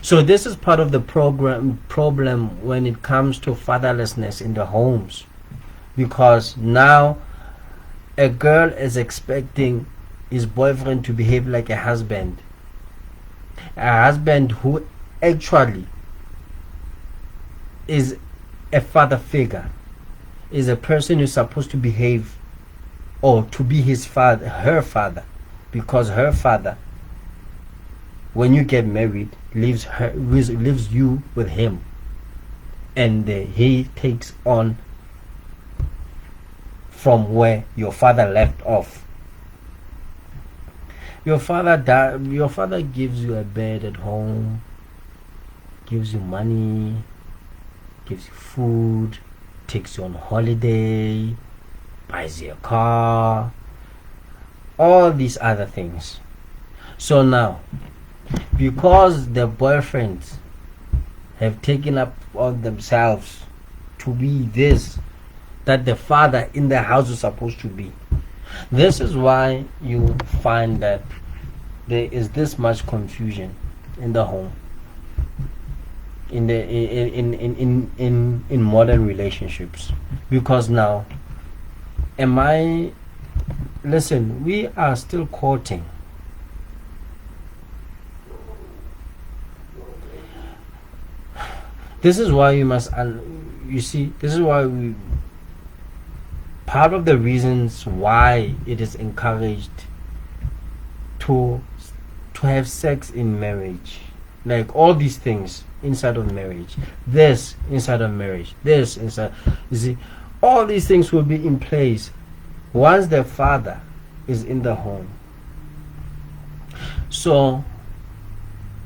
So this is part of the problem when it comes to fatherlessness in the homes, because now a girl is expecting his boyfriend to behave like a husband who actually is a father figure, is a person who's supposed to behave or to be her father, because her father, when you get married, leaves you with him, and he takes on from where your father left off. Your father gives you a bed at home, gives you money, gives you food, takes you on holiday, buys you a car, all these other things. So now, because the boyfriends have taken up on themselves to be this that the father in the house is supposed to be, this is why you find that there is this much confusion in the home, in modern relationships. Because now, listen, we are still courting. This is why this is why part of the reasons why it is encouraged to have sex in marriage, like all these things inside of marriage, this inside of marriage, this inside, you see, all these things will be in place once the father is in the home. So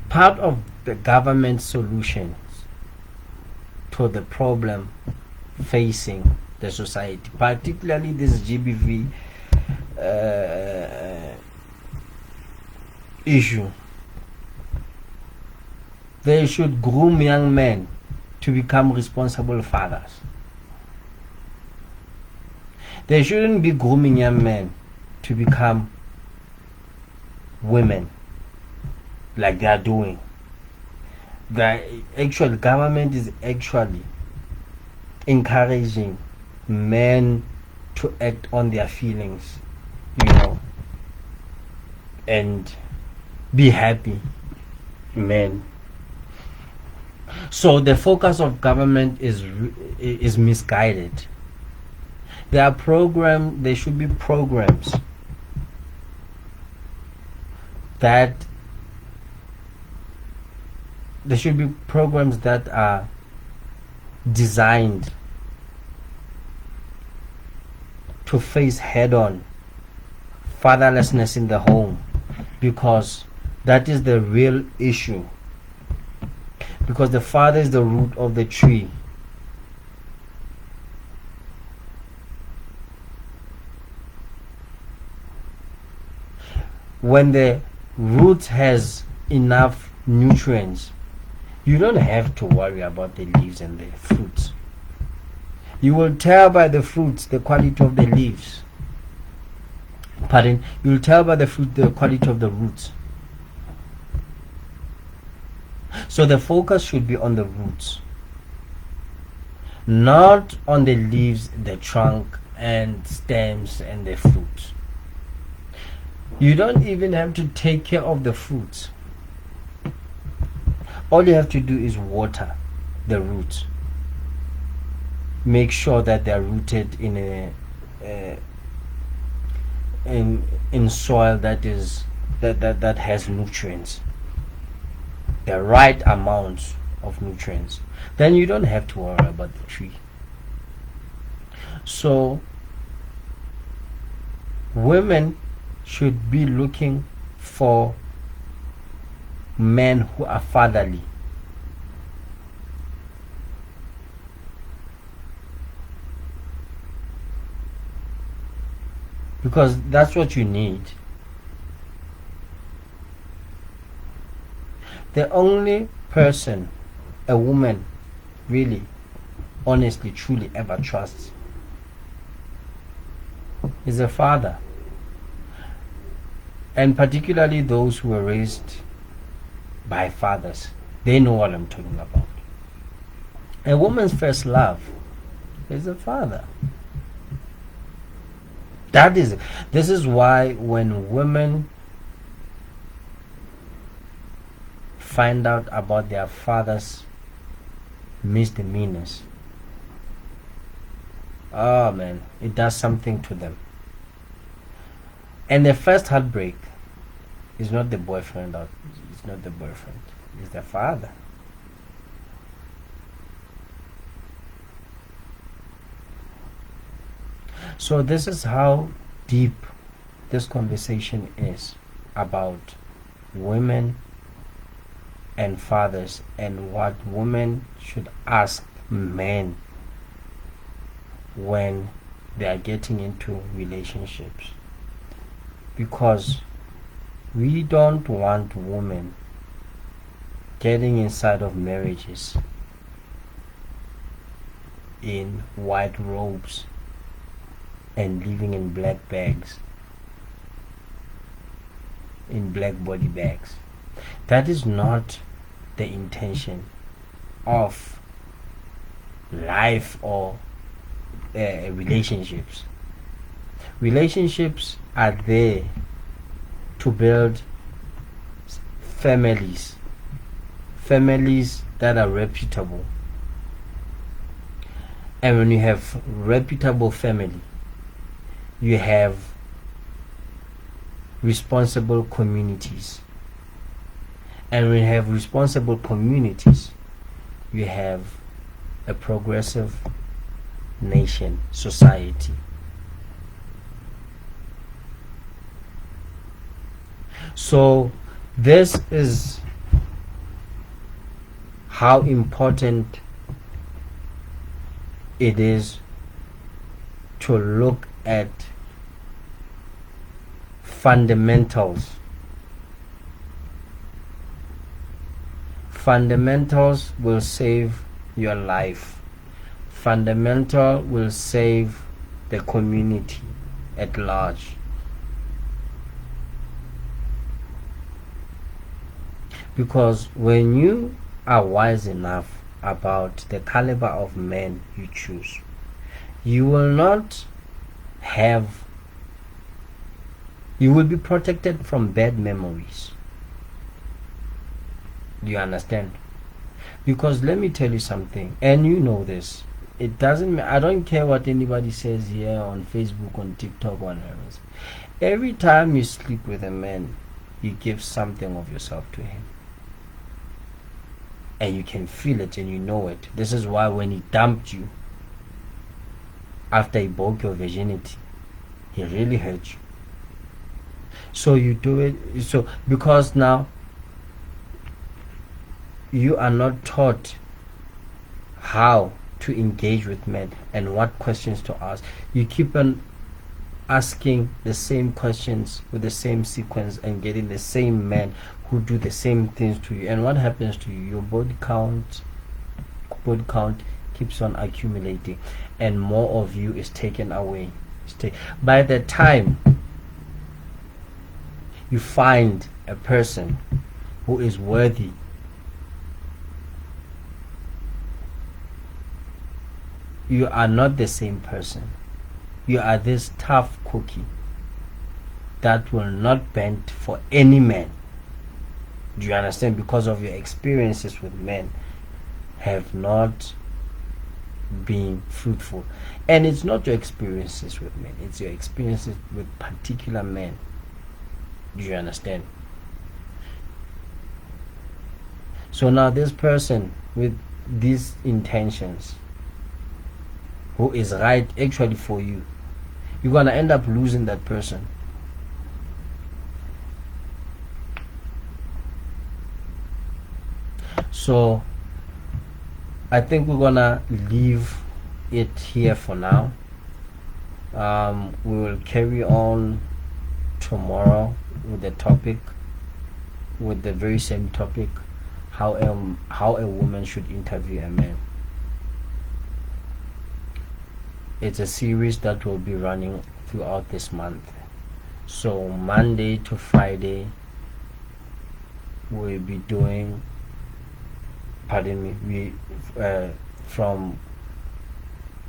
part of the government solutions to the problem facing the society, particularly this GBV issue, they should groom young men to become responsible fathers. They shouldn't be grooming young men to become women like they are doing. The actual government is actually encouraging men to act on their feelings, and be happy men. So the focus of government is misguided. There should be programs that there should be programs that are designed to face head on fatherlessness in the home, because that is the real issue. Because the father is the root of the tree. When the root has enough nutrients, you don't have to worry about the leaves and the fruits. You will tell by the fruits the quality of the leaves. Pardon, you will tell by the fruit the quality of the roots. So the focus should be on the roots, not on the leaves, the trunk, and stems and the fruits. You don't even have to take care of the fruits. All you have to do is water the roots. Make sure that they are rooted in in soil that has nutrients, the right amount of nutrients. Then you don't have to worry about the tree. So women should be looking for men who are fatherly. Because that's what you need. The only person a woman really, honestly, truly ever trusts is a father. And particularly those who were raised by fathers. They know what I'm talking about. A woman's first love is a father. This is why when women find out about their father's misdemeanors, oh man, it does something to them. And the first heartbreak is not the boyfriend, or it's not the boyfriend, it's the father. So this is how deep this conversation is about women and fathers, and what women should ask men when they are getting into relationships. Because we don't want women getting inside of marriages in white robes and living in black bags, in black body bags. That is not the intention of life or relationships. Relationships are there to build families that are reputable. And when you have reputable family, you have responsible communities. And when you have responsible communities, you have a progressive nation, society. So this is how important it is to look at fundamentals. Fundamentals will save your life. Fundamental will save the community at large. Because when you are wise enough about the caliber of men you choose, you will be protected from bad memories. Do you understand? Because let me tell you something, and you know this. It doesn't. I don't care what anybody says here on Facebook, on TikTok, whatever. Every time you sleep with a man, you give something of yourself to him. And you can feel it and you know it. This is why when he dumped you, after he broke your virginity, he really hurt you. So you do it, so because now you are not taught how to engage with men and what questions to ask. You keep on asking the same questions with the same sequence and getting the same men who do the same things to you. And what happens to you? Your body count keeps on accumulating, and more of you is taken away. By the time you find a person who is worthy, you are not the same person. You are this tough cookie that will not bend for any man. Do you understand? Because of your experiences with men have not been fruitful. And it's not your experiences with men, it's your experiences with particular men. Do you understand? So now this person with these intentions, who is right actually for you, you're gonna end up losing that person. So I think we're gonna leave it here for now. We will carry on tomorrow with the topic, with the very same topic, how a woman should interview a man. It's a series that will be running throughout this month. So Monday to Friday we'll be doing, from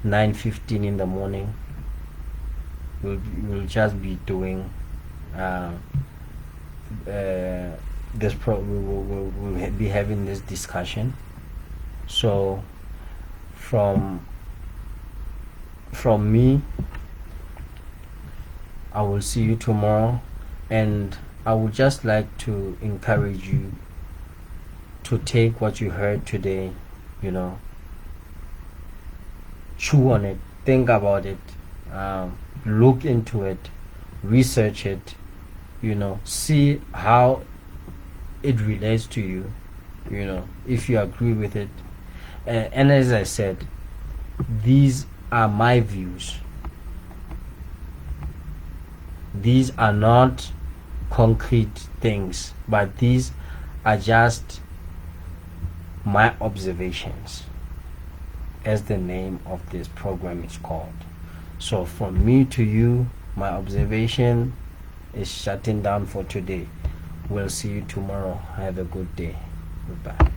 9:15 in the morning. We'll just be doing we'll be having this discussion. So from me, I will see you tomorrow, and I would just like to encourage you to take what you heard today, chew on it, think about it, look into it, research it, see how it relates to you, if you agree with it. And as I said, these are my views. These are not concrete things, but these are just my observations, as the name of this program is called. So from me to you, my observation is shutting down for today. We'll see you tomorrow. Have a good day. Goodbye.